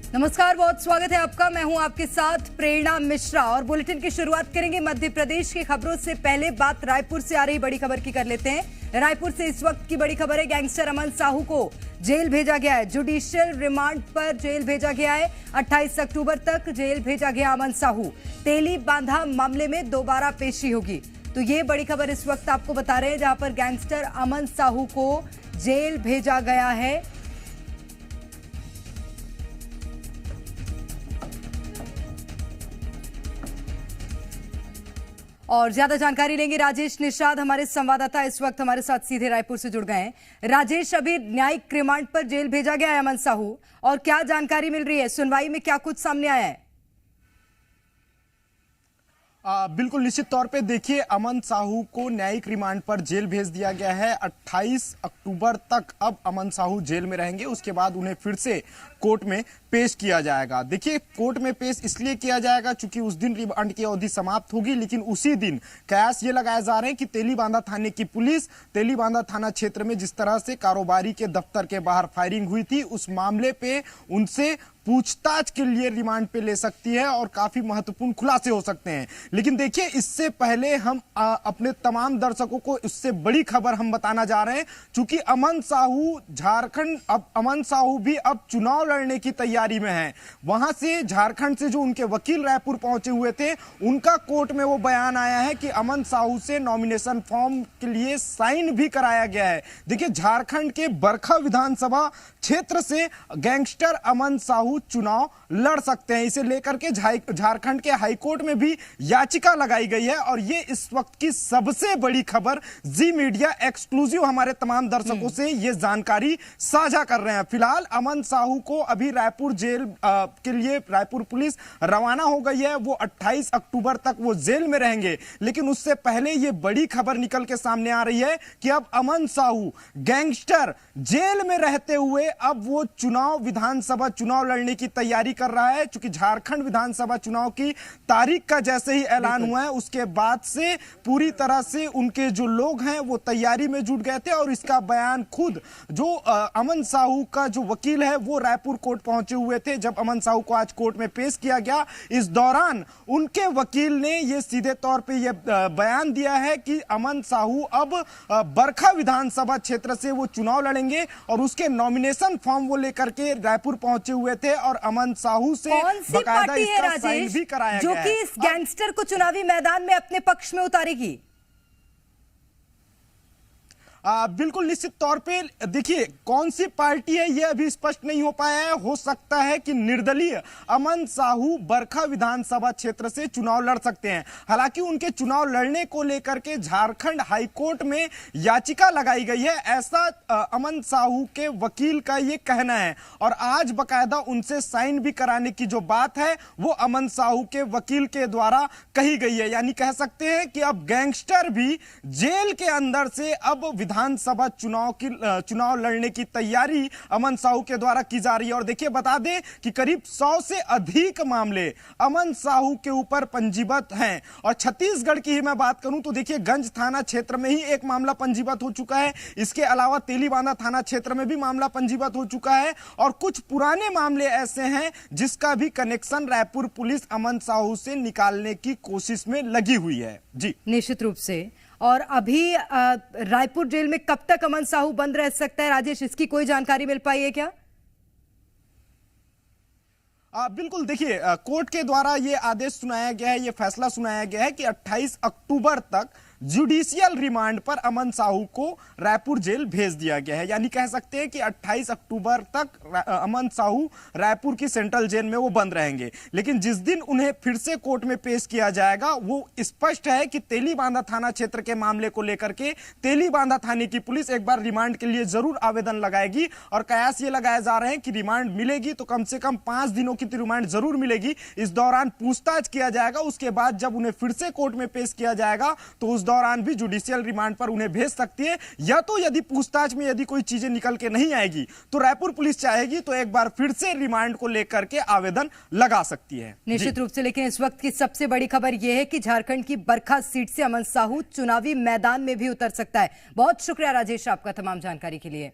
नमस्कार, बहुत स्वागत है आपका। मैं हूं आपके साथ प्रेरणा मिश्रा और बुलेटिन की शुरुआत करेंगे मध्य प्रदेश की खबरों से। पहले बात रायपुर से आ रही बड़ी खबर की कर लेते हैं। रायपुर से इस वक्त की बड़ी खबर है, गैंगस्टर अमन साहू को जेल भेजा गया है। जुडिशियल रिमांड पर जेल भेजा गया है। 28 अक्टूबर तक जेल भेजा गया अमन साहू। तेली बांधा मामले में दोबारा पेशी होगी। तो ये बड़ी खबर इस वक्त आपको बता रहे हैं, जहां पर गैंगस्टर अमन साहू को जेल भेजा गया है। और ज्यादा जानकारी लेंगे राजेश निषाद, हमारे संवाददाता इस वक्त हमारे साथ सीधे रायपुर से जुड़ गए हैं। राजेश, अभी न्यायिक रिमांड पर जेल भेजा गया है अमन साहू, और क्या जानकारी मिल रही है? सुनवाई में क्या कुछ सामने आया है? बिल्कुल निश्चित तौर पे देखिए, अमन साहू को न्यायिक रिमांड पर जेल भेज दिया गया है। 28 अक्टूबर तक अब अमन साहू जेल में रहेंगे। उसके बाद उन्हें फिर से कोर्ट में पेश किया जाएगा। देखिए, कोर्ट में पेश इसलिए किया जाएगा क्योंकि उस दिन रिमांड की अवधि समाप्त होगी, लेकिन उसी दिन कयास ये लगाए जा रहे हैं कि तेलीबांधा थाने की पुलिस तेलीबांधा थाना क्षेत्र में जिस तरह से कारोबारी के दफ्तर के बाहर फायरिंग हुई थी, उस मामले पे उनसे पूछताछ के लिए रिमांड पे ले सकती है और काफी महत्वपूर्ण खुलासे हो सकते हैं। लेकिन देखिए, इससे पहले हम अपने तमाम दर्शकों को इससे बड़ी खबर हम बताना जा रहे हैं, क्योंकि अमन साहू झारखंड, अब अमन साहू भी अब चुनाव लड़ने की तैयारी में है। वहां से झारखंड से जो उनके वकील रायपुर पहुंचे हुए थे, उनका कोर्ट में वो बयान आया है कि अमन साहू से नॉमिनेशन फॉर्म के लिए साइन भी कराया गया है। देखिए, झारखंड के बरखा विधानसभा क्षेत्र से गैंगस्टर अमन साहू चुनाव लड़ सकते हैं। इसे लेकर के झारखंड के हाईकोर्ट में भी याचिका लगाई गई है, और ये इस वक्त की सबसे बड़ी खबर। जी मीडिया एक्सक्लूसिव हमारे तमाम दर्शकों से ये जानकारी साझा कर रहे हैं। फिलहाल अमन साहू को अभी रायपुर जेल के लिए रायपुर पुलिस रवाना हो गई है। वो 28 अक्टूबर तक वो जेल में रहेंगे। लेकिन उससे पहले ये बड़ी खबर निकल के सामने आ रही है कि अब अमन साहू गैंगस्टर जेल में रहते हुए अब वो विधानसभा चुनाव लड़ने की तैयारी कर रहा है। क्योंकि झारखंड विधानसभा चुनाव की तारीख का जैसे ही ऐलान हुआ है, उसके बाद से पूरी तरह से उनके जो लोग हैं वो तैयारी में जुट गए थे। और इसका बयान खुद जो अमन साहू का जो वकील है वो रायपुर कोर्ट पहुंचे हुए थे। जब अमन साहू को आज कोर्ट में पेश किया गया, इस दौरान उनके वकील ने यह सीधे तौर पे यह बयान दिया है कि अमन साहू अब बरखा विधानसभा क्षेत्र से वो चुनाव लड़ेंगे, और उसके नॉमिनेशन फॉर्म वो लेकर के रायपुर पहुंचे हुए थे। और अमन साहू से बाकायदा इसका साइन भी कराया गया है, जो कि इस गैंगस्टर को चुनावी मैदान में अपने पक्ष में उतारेगी। बिल्कुल निश्चित तौर पे देखिए, कौन सी पार्टी है यह अभी स्पष्ट नहीं हो पाया है। हो सकता है कि निर्दलीय अमन साहू बरखा विधानसभा क्षेत्र से चुनाव लड़ सकते हैं। हालांकि उनके चुनाव लड़ने को लेकर के झारखंड हाईकोर्ट में याचिका लगाई गई है, ऐसा अमन साहू के वकील का यह कहना है। और आज बकायदा उनसे साइन भी कराने की जो बात है वो अमन साहू के वकील के द्वारा कही गई है। यानी कह सकते हैं कि अब गैंगस्टर भी जेल के अंदर से अब विधानसभा चुनाव लड़ने की तैयारी अमन साहू के द्वारा की जा रही है। और देखिए, बता दें कि करीब 100 से अधिक मामले अमन साहू के ऊपर पंजीबद्ध हैं। और छत्तीसगढ़ की ही मैं बात करूं तो देखिए, गंज थाना क्षेत्र में ही एक मामला पंजीबद्ध हो चुका है। इसके अलावा तेलीबांधा थाना क्षेत्र में भी मामला पंजीबद्ध हो चुका है। और कुछ पुराने मामले ऐसे हैं जिसका भी कनेक्शन रायपुर पुलिस अमन साहू से निकालने की कोशिश में लगी हुई है। जी, निश्चित रूप से। और अभी रायपुर जेल में कब तक अमन साहू बंद रह सकता है राजेश, इसकी कोई जानकारी मिल पाई है क्या? बिल्कुल, देखिए, कोर्ट के द्वारा यह आदेश सुनाया गया है, यह फैसला सुनाया गया है कि 28 अक्टूबर तक जुडिशियल रिमांड पर अमन साहू को रायपुर जेल भेज दिया गया है। यानी कह सकते हैं कि 28 अक्टूबर तक अमन साहू रायपुर की सेंट्रल जेल में वो बंद रहेंगे। लेकिन जिस दिन उन्हें फिर से कोर्ट में पेश किया जाएगा, वो स्पष्ट है कि तेलीबांधा थाना क्षेत्र के मामले को लेकर के तेलीबांधा थाने की पुलिस एक बार रिमांड के लिए जरूर आवेदन लगाएगी। और कयास ये लगाए जा रहे हैं कि रिमांड मिलेगी तो कम से कम 5 दिनों की रिमांड जरूर मिलेगी। इस दौरान पूछताछ किया जाएगा। उसके बाद जब उन्हें फिर से कोर्ट में पेश किया जाएगा तो उस दौरान भी जुडिशियल रिमांड पर उन्हें भेज सकती है। या तो यदि पूछताछ में यदि कोई चीजें निकल के नहीं आएगी तो रायपुर पुलिस चाहेगी तो एक बार फिर से रिमांड को लेकर के आवेदन लगा सकती है। निश्चित रूप से। लेकिन इस वक्त की सबसे बड़ी खबर यह है कि झारखंड की बरखा सीट से अमन साहू चुनावी मैदान में भी उतर सकता है। बहुत शुक्रिया राजेश आपका तमाम जानकारी के लिए।